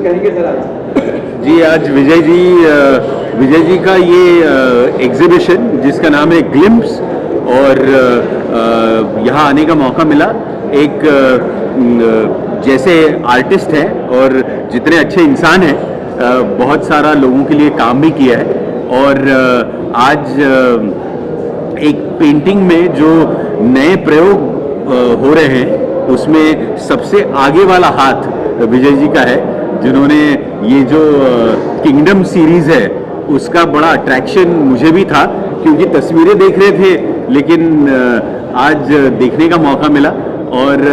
कहेंगे सर आज? जी, आज विजय जी का ये एग्जीबिशन जिसका नाम है ग्लिम्प्स, और यहाँ आने का मौका मिला। एक जैसे आर्टिस्ट हैं और जितने अच्छे इंसान हैं, बहुत सारा लोगों के लिए काम भी किया है, और आज एक पेंटिंग में जो नए प्रयोग हो रहे हैं उसमें सबसे आगे वाला हाथ विजय जी का है, जिन्होंने ये जो किंगडम सीरीज है उसका बड़ा अट्रैक्शन मुझे भी था, क्योंकि तस्वीरें देख रहे थे, लेकिन आज देखने का मौका मिला। और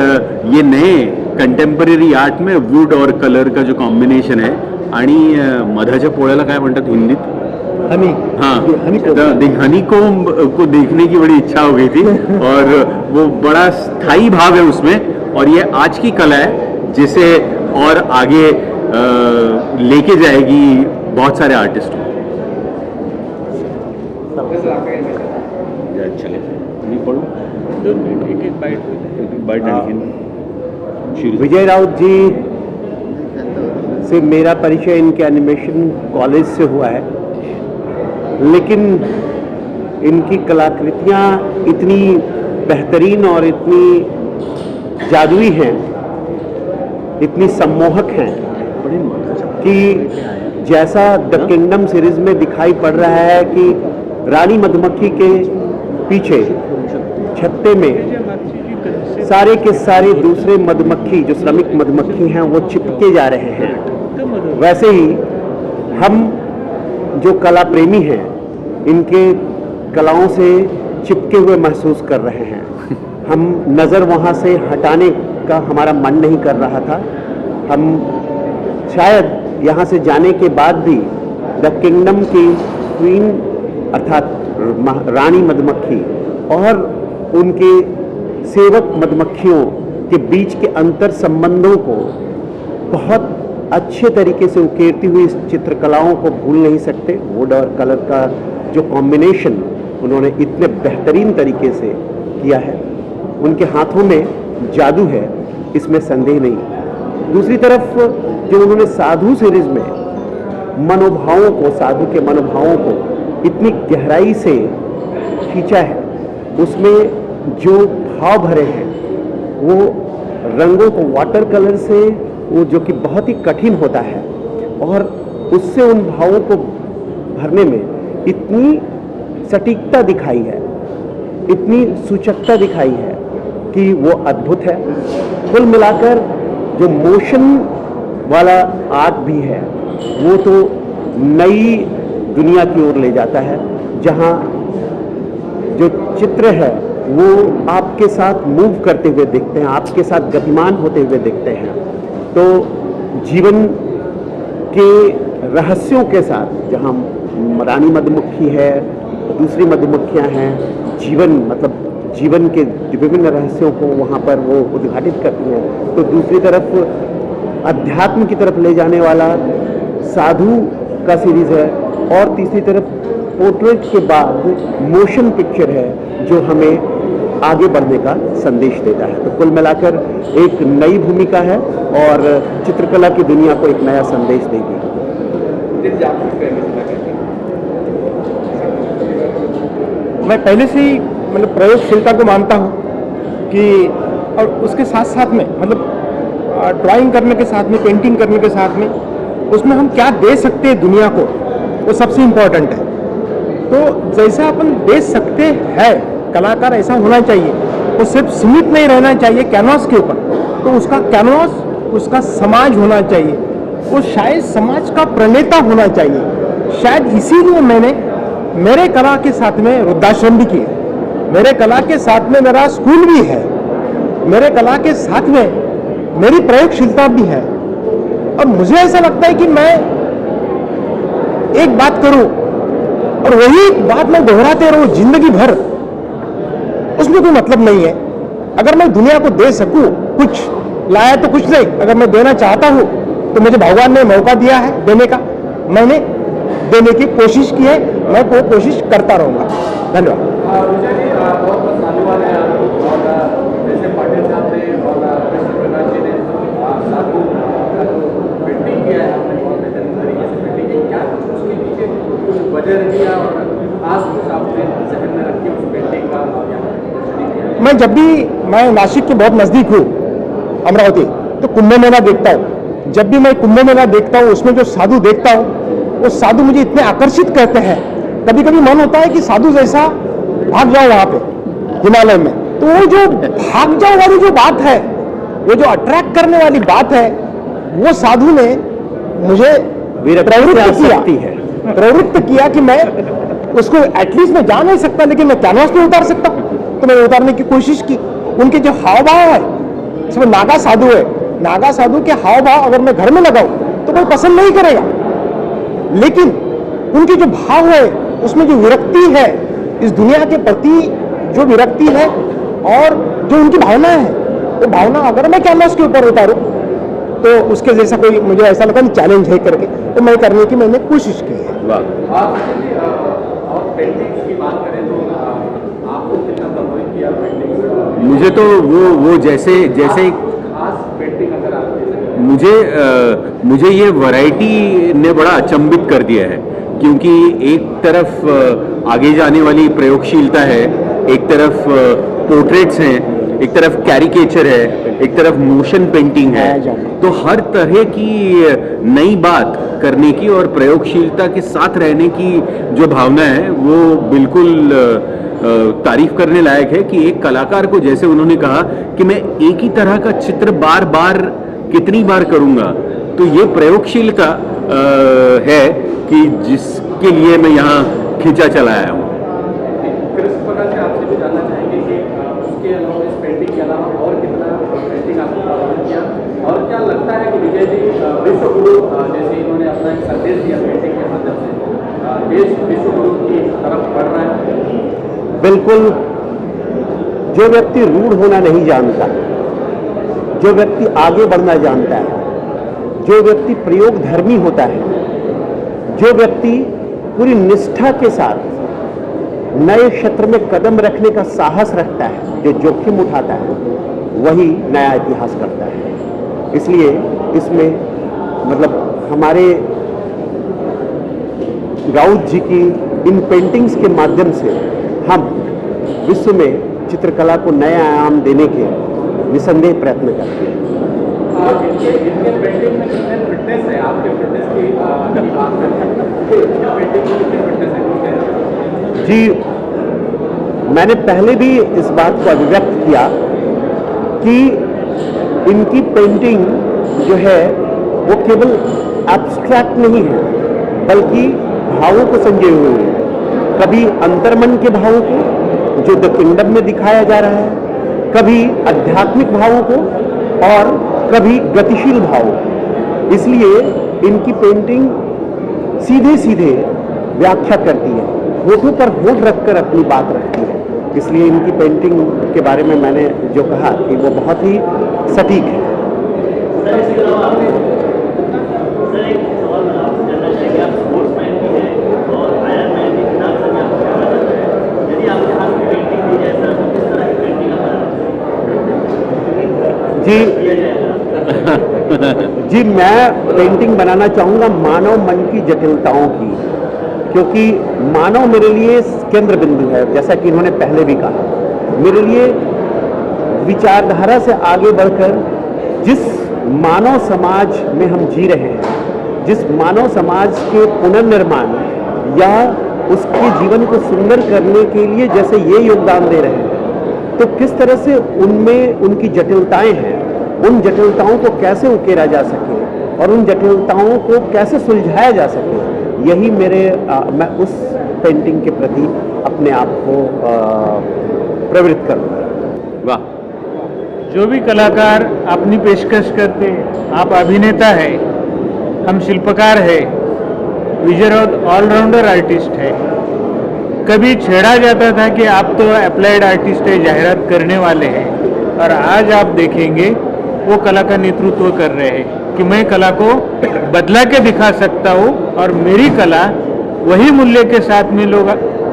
ये नए कंटेम्पररी आर्ट में वुड और कलर का जो कॉम्बिनेशन है, आणि मधाच्या पोळ्याला काय म्हणतात हिंदीत? हनी। हाँ, हनीकोम्ब को देखने की बड़ी इच्छा हो गई थी, और वो बड़ा स्थायी भाव है उसमें, और ये आज की कला है जिसे और आगे लेके जाएगी बहुत सारे आर्टिस्ट। विजय राउत जी से मेरा परिचय इनके एनिमेशन कॉलेज से हुआ है, लेकिन इनकी कलाकृतियाँ इतनी बेहतरीन और इतनी जादुई हैं, इतनी सम्मोहक हैं कि जैसा द किंगडम सीरीज में दिखाई पड़ रहा है कि रानी मधुमक्खी के पीछे छत्ते में सारे के सारे दूसरे मधुमक्खी जो श्रमिक मधुमक्खी हैं वो चिपके जा रहे हैं, वैसे ही हम जो कला प्रेमी हैं इनके कलाओं से चिपके हुए महसूस कर रहे हैं। हम नज़र वहाँ से हटाने का हमारा मन नहीं कर रहा था। हम शायद यहाँ से जाने के बाद भी द किंगडम की क्वीन अर्थात रानी मधुमक्खी और उनके सेवक मधुमक्खियों के बीच के अंतर संबंधों को बहुत अच्छे तरीके से उकेरती हुई इस चित्रकलाओं को भूल नहीं सकते। वुड और कलर का जो कॉम्बिनेशन उन्होंने इतने बेहतरीन तरीके से किया है, उनके हाथों में जादू है, इसमें संदेह नहीं। दूसरी तरफ जो उन्होंने साधु सीरीज में मनोभावों को, साधु के मनोभावों को इतनी गहराई से खींचा है, उसमें जो भाव भरे हैं वो रंगों को वाटर कलर से, वो जो कि बहुत ही कठिन होता है, और उससे उन भावों को भरने में इतनी सटीकता दिखाई है, इतनी सूचकता दिखाई है कि वो अद्भुत है। कुल मिलाकर जो मोशन वाला आर्ट भी है वो तो नई दुनिया की ओर ले जाता है, जहाँ जो चित्र है वो आपके साथ मूव करते हुए दिखते हैं, आपके साथ गतिमान होते हुए दिखते हैं। तो जीवन के रहस्यों के साथ, जहाँ रानी मधुमक्खी है, दूसरी मधुमक्खियाँ हैं, जीवन मतलब जीवन के विभिन्न रहस्यों को वहाँ पर वो उद्घाटित करती हैं, तो दूसरी तरफ अध्यात्म की तरफ ले जाने वाला साधु का सीरीज है, और तीसरी तरफ पोर्ट्रेट के बाद मोशन पिक्चर है जो हमें आगे बढ़ने का संदेश देता है। तो कुल मिलाकर एक नई भूमिका है और चित्रकला की दुनिया को एक नया संदेश देगी। मैं पहले से ही मतलब प्रयोगशीलता को मानता हूँ कि, और उसके साथ साथ में मतलब ड्राइंग करने के साथ में, पेंटिंग करने के साथ में, उसमें हम क्या दे सकते हैं दुनिया को, वो सबसे इम्पोर्टेंट है। तो जैसा अपन दे सकते हैं, कलाकार ऐसा होना चाहिए, वो सिर्फ सीमित नहीं रहना चाहिए कैनवास के ऊपर, तो उसका कैनवास उसका समाज होना चाहिए, वो शायद समाज का प्रणेता होना चाहिए। शायद इसीलिए मैंने मेरे कला के साथ में वृद्धाश्रम भी किए, मेरे कला के साथ में मेरा स्कूल भी है, मेरे कला के साथ में मेरी प्रयोगशीलता भी है। और मुझे ऐसा लगता है कि मैं एक बात करूं और वही बात मैं दोहराते रहूं जिंदगी भर, उसमें कोई मतलब नहीं है। अगर मैं दुनिया को दे सकूं, कुछ लाया तो कुछ नहीं, अगर मैं देना चाहता हूं तो मुझे भगवान ने मौका दिया है देने का, मैंने देने की कोशिश की है, मैं वो कोशिश करता रहूंगा। धन्यवाद। पेंटिंग किया है, मैं नासिक के बहुत नज़दीक हूँ अमरावती, तो कुंभ मेला देखता हूँ। जब भी मैं कुंभ मेला देखता हूँ उसमें जो साधु देखता हूँ, वो साधु मुझे इतने आकर्षित करते हैं, कभी कभी मन होता है कि साधु जैसा भाग जाओ वहाँ पे हिमालय में। तो वो जो भाग जाओ वाली जो बात है, वो जो अट्रैक्ट करने वाली बात है, वो साधु ने मुझे प्रवृत्त किया कि मैं उसको एटलीस्ट मैं जा नहीं सकता, लेकिन मैं कैनवास पे उतार सकता हूँ। तो मैं उतारने की कोशिश की। उनके जो हाव भाव है, इसमें नागा साधु है, नागा साधु के हाव भाव अगर मैं घर में लगाऊं तो कोई पसंद नहीं करेगा, लेकिन उनके जो भाव है उसमें जो विरक्ति है, इस दुनिया के प्रति जो विरक्ति है और जो उनकी भावना है, वो भावना अगर मैं कैनवास के ऊपर उतारूं तो उसके जैसा कोई मुझे ऐसा लगा चैलेंज है करके, तो मैं करने की मैंने कोशिश की है। मुझे तो वो जैसे मुझे ये वैरायटी ने बड़ा अचंभित कर दिया है, क्योंकि एक तरफ आगे जाने वाली प्रयोगशीलता है, एक तरफ पोर्ट्रेट्स हैं, एक तरफ कैरिकेचर है, एक तरफ मोशन पेंटिंग है। तो हर तरह की नई बात करने की और प्रयोगशीलता के साथ रहने की जो भावना है, वो बिल्कुल तारीफ करने लायक है। कि एक कलाकार को, जैसे उन्होंने कहा कि मैं एक ही तरह का चित्र बार बार कितनी बार करूंगा, तो ये प्रयोगशीलता है कि जिसके लिए मैं यहाँ खींचा चला आया हूँ। और क्या लगता है कि विजय जी विश्व गुरु जैसे इन्होंने अपना एक संदेश दिया पेंटिंग के माध्यम से, देश विश्व गुरु की तरफ बढ़ रहा है? बिल्कुल। जो व्यक्ति रूढ़ होना नहीं जानता, जो व्यक्ति आगे बढ़ना जानता है, जो व्यक्ति प्रयोग धर्मी होता है, जो व्यक्ति पूरी निष्ठा के साथ नए क्षेत्र में कदम रखने का साहस रखता है, जो जोखिम उठाता है, वही नया इतिहास करता है। इसलिए इसमें मतलब हमारे राउत जी की इन पेंटिंग्स के माध्यम से हम विश्व में चित्रकला को नया आयाम देने के निसंदेह प्रयत्न करते हैं। इनके पेंटिंग में कितने फिटनेस है? आपके फिटनेस की बात करें, पेंटिंग में कितने फिटनेस है? जी, मैंने पहले भी इस बात को अभिव्यक्त किया कि इनकी पेंटिंग जो है वो केवल एब्स्ट्रैक्ट नहीं है, बल्कि भावों को संजोए हुए है। कभी अंतर्मन के भावों को जो द किंगडम में दिखाया जा रहा है, कभी आध्यात्मिक भावों को और कभी गतिशील भावों। इसलिए इनकी पेंटिंग सीधे सीधे व्याख्या करती है, होठों पर होठ रखकर अपनी बात रखती है। इसलिए इनकी पेंटिंग के बारे में मैंने जो कहा कि वो बहुत ही सटीक है। जी जी, मैं पेंटिंग बनाना चाहूँगा मानव मन की जटिलताओं की, क्योंकि मानव मेरे लिए केंद्र बिंदु है। जैसा कि इन्होंने पहले भी कहा, मेरे लिए विचारधारा से आगे बढ़कर जिस मानव समाज में हम जी रहे हैं, जिस मानव समाज के पुनर्निर्माण या उसके जीवन को सुंदर करने के लिए जैसे ये योगदान दे रहे हैं, तो किस तरह से उनमें उनकी जटिलताएं हैं, उन जटिलताओं को कैसे उकेरा जा सके और उन जटिलताओं को कैसे सुलझाया जा सके, यही मैं उस पेंटिंग के प्रति अपने आप को प्रवृत्त करूँगा। वाह! जो भी कलाकार अपनी पेशकश करते हैं, आप अभिनेता है, हम शिल्पकार है, विजय राउत ऑलराउंडर आर्टिस्ट है। कभी छेड़ा जाता था कि आप तो अप्लाइड आर्टिस्ट है, जाहिरात करने वाले हैं, और आज आप देखेंगे वो कला का नेतृत्व कर रहे हैं कि मैं कला को बदला के दिखा सकता हूँ और मेरी कला वही मूल्य के साथ में लोग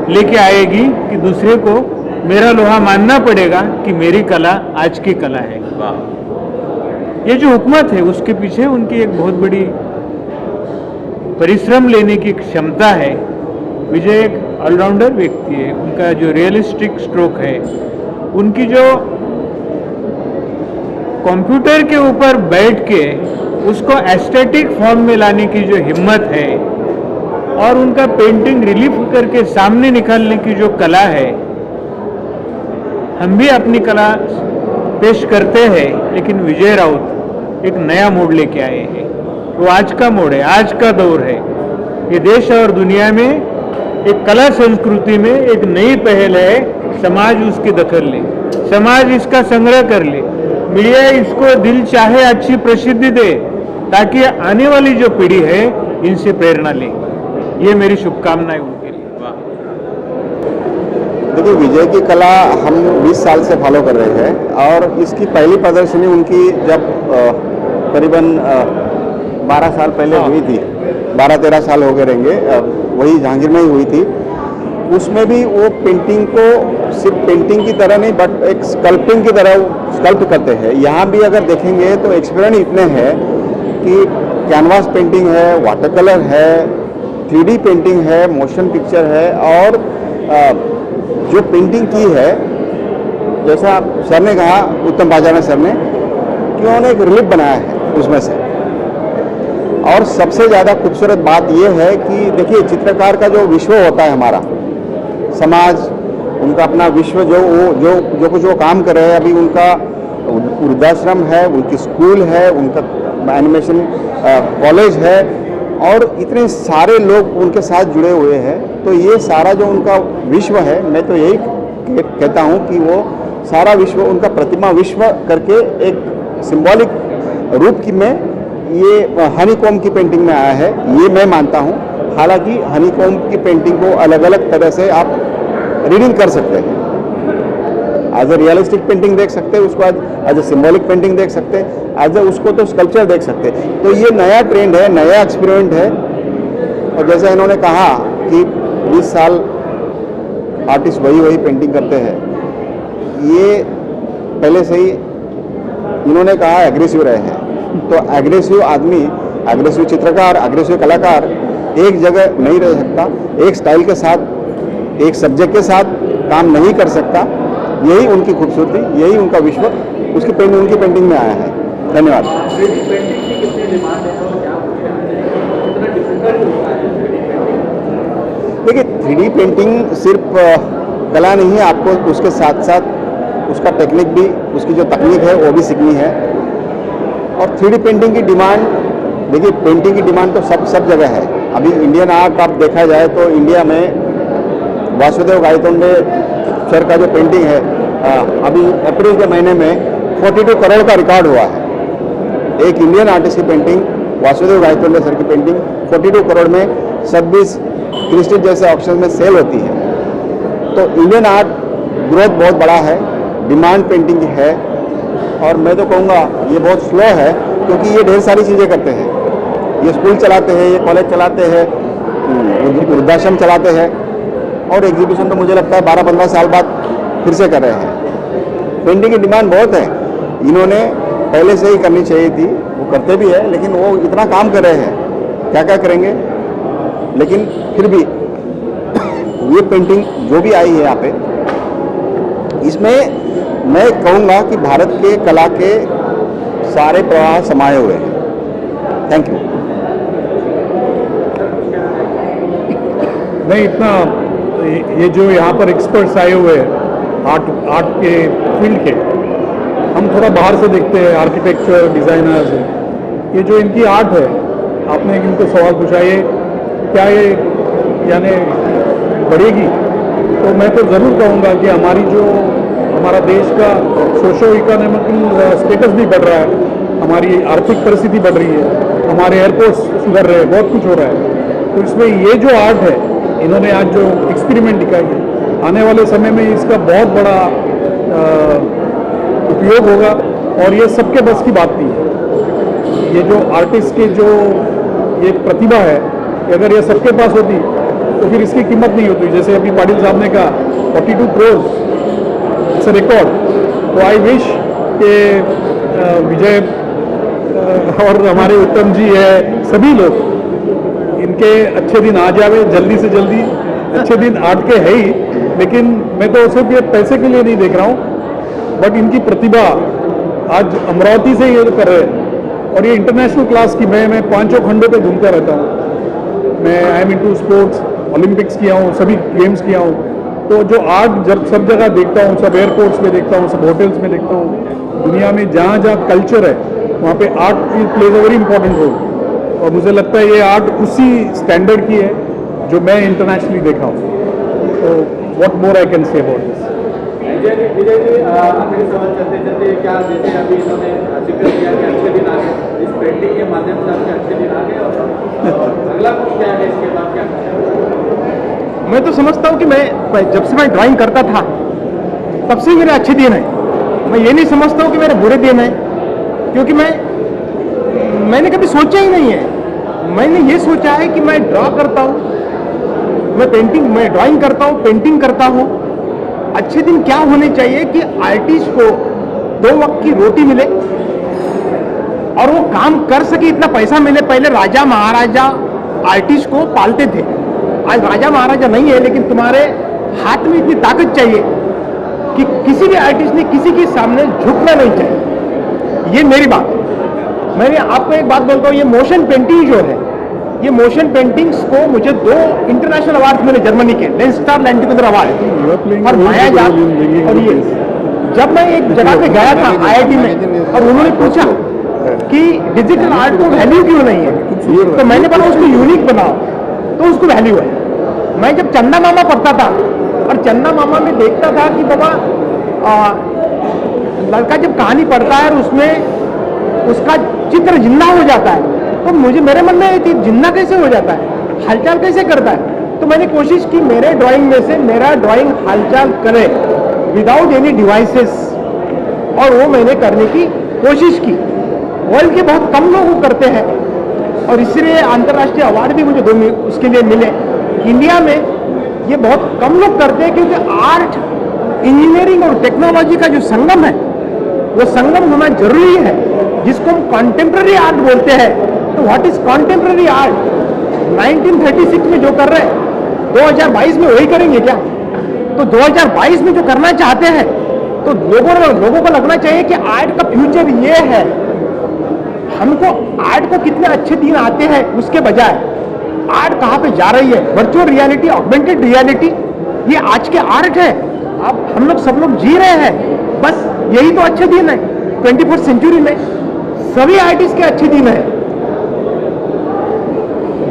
लेके आएगी कि दूसरे को मेरा लोहा मानना पड़ेगा कि मेरी कला आज की कला है। ये जो हुकूमत है उसके पीछे उनकी एक बहुत बड़ी परिश्रम लेने की क्षमता है। विजय एक ऑलराउंडर व्यक्ति है, उनका जो रियलिस्टिक स्ट्रोक है उनकी जो कंप्यूटर के ऊपर बैठ के उसको एस्थेटिक फॉर्म में लाने की जो हिम्मत है और उनका पेंटिंग रिलीफ करके सामने निकालने की जो कला है, हम भी अपनी कला पेश करते हैं, लेकिन विजय राउत एक नया मोड़ लेके आए हैं। वो आज का मोड़ है, आज का दौर है। ये देश और दुनिया में एक कला संस्कृति में एक नई पहल है, समाज उसकी दखल ले, समाज इसका संग्रह कर ले, मीडिया इसको दिल चाहे अच्छी प्रसिद्धि दे, ताकि आने वाली जो पीढ़ी है इनसे प्रेरणा ले। ये मेरी शुभकामनाएं उनके लिए। देखिए, विजय की कला हम 20 साल से फॉलो कर रहे हैं और इसकी पहली प्रदर्शनी उनकी जब करीबन 12 साल पहले हुई थी, 12-13 साल हो गए रहेंगे, वही जहांगीर में ही हुई थी। उसमें भी वो पेंटिंग को सिर्फ पेंटिंग की तरह नहीं बट एक स्कल्पिंग की तरह स्कल्प करते हैं। यहाँ भी अगर देखेंगे तो एक्सपेरिमेंट इतने हैं कि कैनवास पेंटिंग है, वाटर कलर है, 3D पेंटिंग है, मोशन पिक्चर है और जो पेंटिंग की है, जैसा सर ने कहा, उत्तम बाजाना सर ने, कि उन्होंने एक रिलीफ बनाया है उसमें से। और सबसे ज़्यादा खूबसूरत बात यह है कि देखिए, चित्रकार का जो विश्व होता है हमारा समाज, उनका अपना विश्व जो कुछ वो काम कर रहे हैं, अभी उनका वृद्धाश्रम है, उनकी स्कूल है, उनका एनिमेशन कॉलेज है और इतने सारे लोग उनके साथ जुड़े हुए हैं। तो ये सारा जो उनका विश्व है, मैं तो यही कहता हूँ कि वो सारा विश्व उनका प्रतिमा विश्व करके एक सिंबॉलिक रूप की में ये हनीकॉम की पेंटिंग में आया है, ये मैं मानता हूँ। हालांकि हनीकॉम की पेंटिंग को अलग अलग तरह से आप रीडिंग कर सकते हैं। एज ए रियलिस्टिक पेंटिंग देख सकते हैं उसको, एज ए सिंबॉलिक पेंटिंग देख सकते हैं, एज ए उसको तो स्कल्पचर देख सकते हैं। तो ये नया ट्रेंड है, नया एक्सपेरिमेंट है। और जैसे इन्होंने कहा कि 20 साल आर्टिस्ट वही पेंटिंग करते हैं, ये पहले से ही इन्होंने कहा एग्रेसिव रहे हैं। तो एग्रेसिव आदमी, एग्रेसिव चित्रकार, एग्रेसिव कलाकार एक जगह नहीं रह सकता, एक स्टाइल के साथ, एक सब्जेक्ट के साथ काम नहीं कर सकता। यही उनकी खूबसूरती, यही उनका विश्व उनकी पेंटिंग में आया है। धन्यवाद। पेंटिंग की कितनी डिमांड है और क्या कितना डिफिकल्ट होता है? देखिए, 3D पेंटिंग सिर्फ कला नहीं है, आपको उसके साथ साथ उसका टेक्निक भी, उसकी जो तकनीक है वो भी सीखनी है। और 3D पेंटिंग की डिमांड, देखिए पेंटिंग की डिमांड तो सब जगह है। अभी इंडियन आर्ट आप देखा जाए तो इंडिया में वासुदेव गायतोंडे सर का जो पेंटिंग है, अभी अप्रैल के महीने में 42 करोड़ का रिकॉर्ड हुआ है। एक इंडियन आर्टिस्ट की पेंटिंग, वासुदेव गायतोंडे सर की पेंटिंग 42 करोड़ में सदबीस क्रिस्टल जैसे ऑक्शन में सेल होती है। तो इंडियन आर्ट ग्रोथ बहुत बड़ा है, डिमांड पेंटिंग की है। और मैं तो कहूँगा ये बहुत स्लो है, क्योंकि ये ढेर सारी चीज़ें करते हैं। ये स्कूल चलाते हैं, ये कॉलेज चलाते हैं, वृद्धाश्रम चलाते हैं और एग्जीबिशन तो मुझे लगता है 12-15 साल बाद फिर से कर रहे हैं। पेंटिंग की डिमांड बहुत है, इन्होंने पहले से ही करनी चाहिए थी, वो करते भी है, लेकिन वो इतना काम कर रहे हैं, क्या क्या करेंगे। लेकिन फिर भी ये पेंटिंग जो भी आई है यहाँ पे, इसमें मैं कहूँगा कि भारत के कला के सारे प्रवाह समाये हुए हैं। Thank you. नहीं, इतना ये जो यहाँ पर एक्सपर्ट्स आए हुए हैं आर्ट के फील्ड के, हम थोड़ा बाहर से देखते हैं, आर्किटेक्चर डिज़ाइनर्स, ये जो इनकी आर्ट है, आपने इनको सवाल पूछा ये क्या ये यानी बढ़ेगी, तो मैं तो ज़रूर कहूँगा कि हमारा देश का सोशो इकोनॉमिकल स्टेटस भी बढ़ रहा है, हमारी आर्थिक परिस्थिति बढ़ रही है, हमारे एयरपोर्ट्स सुधर रहे हैं, बहुत कुछ हो रहा है। तो इसमें ये जो आर्ट है, इन्होंने आज जो एक्सपेरिमेंट दिखाई है, आने वाले समय में इसका बहुत बड़ा उपयोग होगा और ये सबके बस की बात नहीं है। ये जो आर्टिस्ट के जो ये प्रतिभा है, कि अगर ये सबके पास होती तो फिर इसकी कीमत नहीं होती। जैसे अभी पाटिल साहब ने कहा 42 करोड़, इट्स अ रिकॉर्ड। तो आई विश कि विजय और हमारे उत्तम जी है, सभी लोग इनके अच्छे दिन आ जावे जल्दी से जल्दी। अच्छे दिन आर्ट के है ही, लेकिन मैं तो सिर्फ ये पैसे के लिए नहीं देख रहा हूँ, बट इनकी प्रतिभा आज अमरावती से ये कर रहे हैं और ये इंटरनेशनल क्लास की। मैं 5 खंडों पे घूमता रहता हूँ। मैं I am into sports, Olympics किया हूँ, सभी गेम्स किया हूँ। तो जो आर्ट सब जगह देखता हूँ, सब एयरपोर्ट्स में देखता हूँ, सब होटल्स में देखता हूँ, दुनिया में जहाँ जहाँ कल्चर है वहाँ पे art plays a very important role. और मुझे लगता है ये आर्ट उसी स्टैंडर्ड की है जो मैं इंटरनेशनली देखा हूँ। तो what more I can say about this. Vijay ji आखिरी सवाल चलते चलते, क्या जैसे अभी इन्होंने जिक्र किया कि अच्छे दिन आ गए, इस पेंटिंग के माध्यम से आपके अच्छे दिन आ गए, और अगला कुछ क्या है इसके बाद क्या करें? मैं तो समझता हूँ कि मैं जब से मैं ड्राइंग करता था तब से मेरे अच्छे दिन हैं। मैं ये नहीं समझता हूँ कि मेरे बुरे दिन हैं, क्योंकि मैंने कभी सोचा ही नहीं है। मैंने ये सोचा है कि मैं ड्रा करता हूँ, मैं ड्राइंग करता हूँ, पेंटिंग करता हूँ। अच्छे दिन क्या होने चाहिए कि आर्टिस्ट को 2 वक्त की रोटी मिले और वो काम कर सके, इतना पैसा मिले। पहले राजा महाराजा आर्टिस्ट को पालते थे, आज राजा महाराजा नहीं है, लेकिन तुम्हारे हाथ में इतनी ताकत चाहिए कि किसी भी आर्टिस्ट ने किसी के सामने झुकना नहीं चाहिए। ये मेरी बात है। मैंने आपको एक बात बोलता हूँ, ये मोशन पेंटिंग जो है, ये मोशन पेंटिंग्स को मुझे 2 इंटरनेशनल अवार्ड मिले जर्मनी के, लेंस्टार लैंड अवार्ड और मायाजाल। और ये जब मैं एक जगह पे गया था IIT में, और उन्होंने पूछा कि डिजिटल आर्ट को वैल्यू क्यों नहीं है, तो मैंने बोला उसको यूनिक बनाओ तो उसको वैल्यू है। मैं जब चंदा मामा पढ़ता था और चंदा मामा में देखता था कि बाबा लड़का जब कहानी पढ़ता है और उसमें उसका चित्र जिंदा हो जाता है, तो मेरे मन में ये थी, जिंदा कैसे हो जाता है, हलचल कैसे करता है। तो मैंने कोशिश की मेरे ड्राइंग में से मेरा ड्राइंग हलचल करे विदाउट एनी डिवाइसेस, और वो मैंने करने की कोशिश की। वर्ल्ड के बहुत कम लोग वो करते हैं और इसलिए अंतर्राष्ट्रीय अवार्ड भी मुझे 2 उसके लिए मिले। इंडिया में ये बहुत कम लोग करते हैं, क्योंकि आर्ट, इंजीनियरिंग और टेक्नोलॉजी का जो संगम है, वो संगम होना जरूरी है, जिसको हम कॉन्टेम्प्ररी आर्ट बोलते हैं। तो व्हाट इज कॉन्टेम्प्ररी आर्ट? 1936 में जो कर रहे हैं 2022 में वही करेंगे क्या? तो 2022 में जो करना चाहते हैं, तो लोगों को लगना चाहिए कि आर्ट का फ्यूचर ये है। हमको आर्ट को कितने अच्छे दिन आते हैं उसके बजाय आर्ट कहाँ पे जा रही है। वर्चुअल रियलिटी, ऑगमेंटेड रियलिटी, ये आज के आर्ट है। अब हम लोग सब लोग जी रहे हैं, बस यही तो अच्छे दिन है। 21st सेंचुरी में सभी आर्टिस्ट के अच्छे दिन है।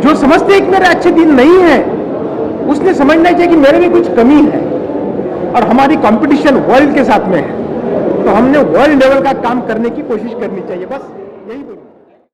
जो समझते हैं कि मेरे अच्छे दिन नहीं है, उसने समझना चाहिए कि मेरे में कुछ कमी है, और हमारी कंपटीशन वर्ल्ड के साथ में है, तो हमने वर्ल्ड लेवल का काम करने की कोशिश करनी चाहिए। बस यही बोलूँ।